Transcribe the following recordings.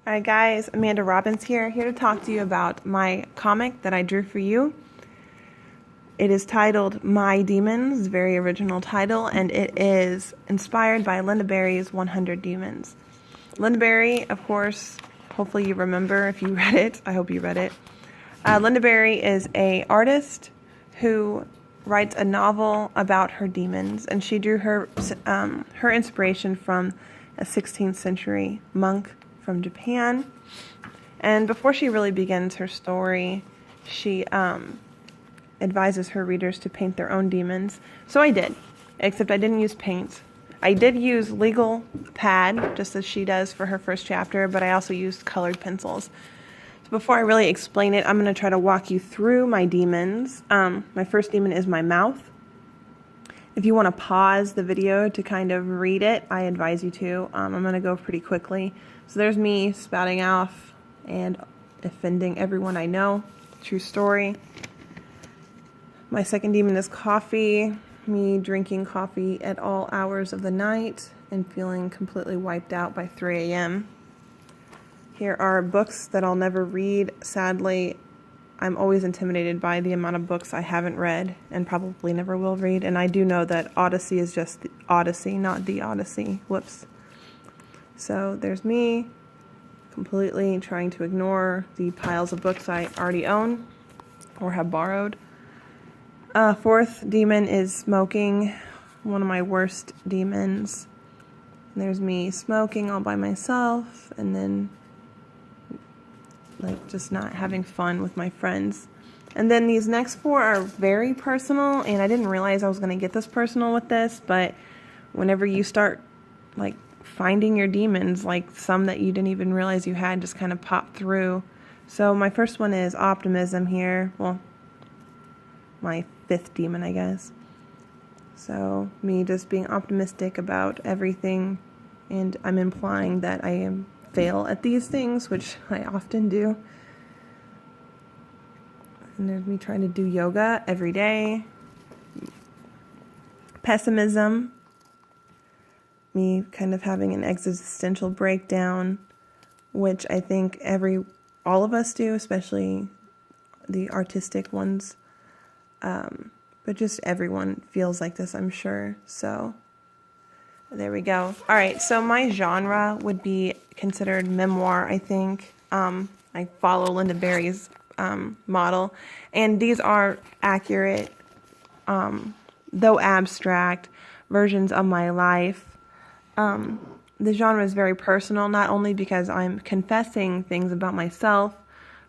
Alright guys, Amanda Robbins here to talk to you about my comic that I drew for you. It is titled My Demons, very original title, and it is inspired by Lynda Barry's 100 Demons. Lynda Barry, of course, hopefully you remember if you read it. I hope you read it. Lynda Barry is an artist who writes a novel about her demons, and she drew her inspiration from a 16th century monk from Japan. And before she really begins her story, she advises her readers to paint their own demons. So I did, except I didn't use paint. I did use legal pad, just as she does for her first chapter, but I also used colored pencils. So before I really explain it, I'm going to try to walk you through my demons. My first demon is my mouth. If you want to pause the video to kind of read it, I advise you to. I'm going to go pretty quickly. So there's me spouting off and offending everyone I know. True story. My second demon is coffee. Me drinking coffee at all hours of the night and feeling completely wiped out by 3 a.m. Here are books that I'll never read. Sadly, I'm always intimidated by the amount of books I haven't read and probably never will read. And I do know that Odyssey is just the Odyssey, not the Odyssey. Whoops. So there's me completely trying to ignore the piles of books I already own or have borrowed. Fourth demon is smoking, one of my worst demons. And there's me smoking all by myself and then just not having fun with my friends. And then these next four are very personal, and I didn't realize I was going to get this personal with this, but whenever you start finding your demons, some that you didn't even realize you had just kind of pop through. So my first one is optimism here. Well, my fifth demon, I guess. So me just being optimistic about everything, and I'm implying that I fail at these things, which I often do. And there's me trying to do yoga every day. Pessimism. Me kind of having an existential breakdown, which I think all of us do, especially the artistic ones. But just everyone feels like this, I'm sure. So there we go. All right, so my genre would be considered memoir, I think. I follow Lynda Barry's model, and these are accurate, though abstract, versions of my life. The genre is very personal, not only because I'm confessing things about myself,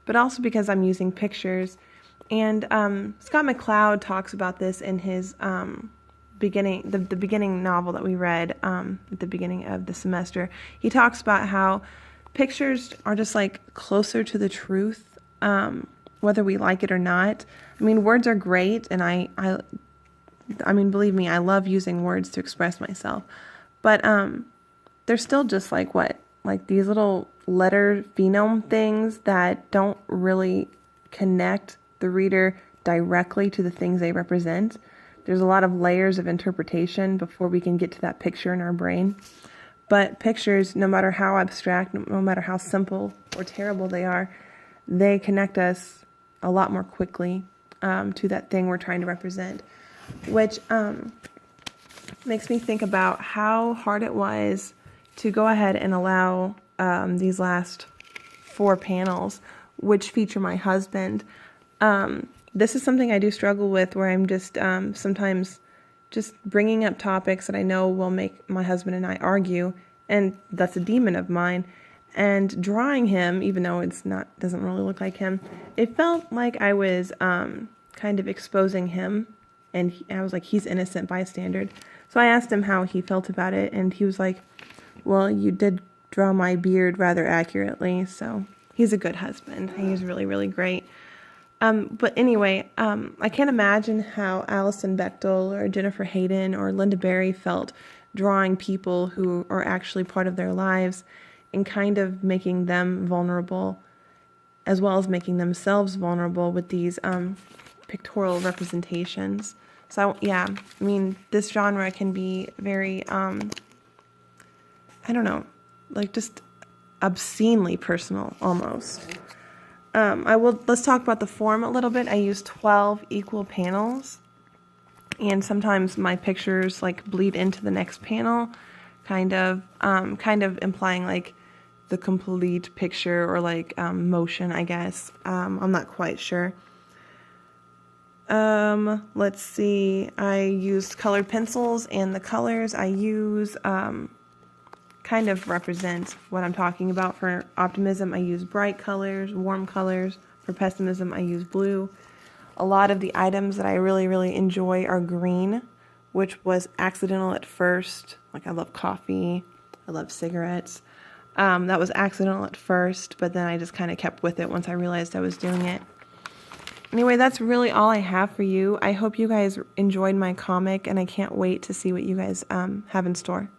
but also because I'm using pictures. And Scott McCloud talks about this in his beginning novel that we read at the beginning of the semester. He talks about how pictures are just closer to the truth, whether we like it or not. I mean, words are great, and I mean, believe me, I love using words to express myself. But they're still just these little letter phenome things that don't really connect the reader directly to the things they represent. There's a lot of layers of interpretation before we can get to that picture in our brain. But pictures, no matter how abstract, no matter how simple or terrible they are, they connect us a lot more quickly to that thing we're trying to represent, which makes me think about how hard it was to go ahead and allow these last 4 panels, which feature my husband. This is something I do struggle with, where I'm just sometimes just bringing up topics that I know will make my husband and I argue, and that's a demon of mine. And drawing him, even though doesn't really look like him, it felt like I was kind of exposing him, and I was like, he's innocent bystander. So I asked him how he felt about it, and he was like, well, you did draw my beard rather accurately. So he's a good husband. He's really, really great. But anyway, I can't imagine how Alison Bechdel or Jennifer Hayden or Lynda Barry felt drawing people who are actually part of their lives and kind of making them vulnerable, as well as making themselves vulnerable with these pictorial representations. So yeah, I mean, this genre can be very, I don't know, just obscenely personal almost. Let's talk about the form a little bit. I use 12 equal panels, and sometimes my pictures like bleed into the next panel, kind of implying like the complete picture or like motion, I guess. I'm not quite sure. Let's see. I used colored pencils, and the colors I use kind of represent what I'm talking about. For optimism, I use bright colors, warm colors. For pessimism, I use blue. A lot of the items that I really, really enjoy are green, which was accidental at first. Like, I love coffee. I love cigarettes. That was accidental at first, but then I just kind of kept with it once I realized I was doing it. Anyway, that's really all I have for you. I hope you guys enjoyed my comic, and I can't wait to see what you guys have in store.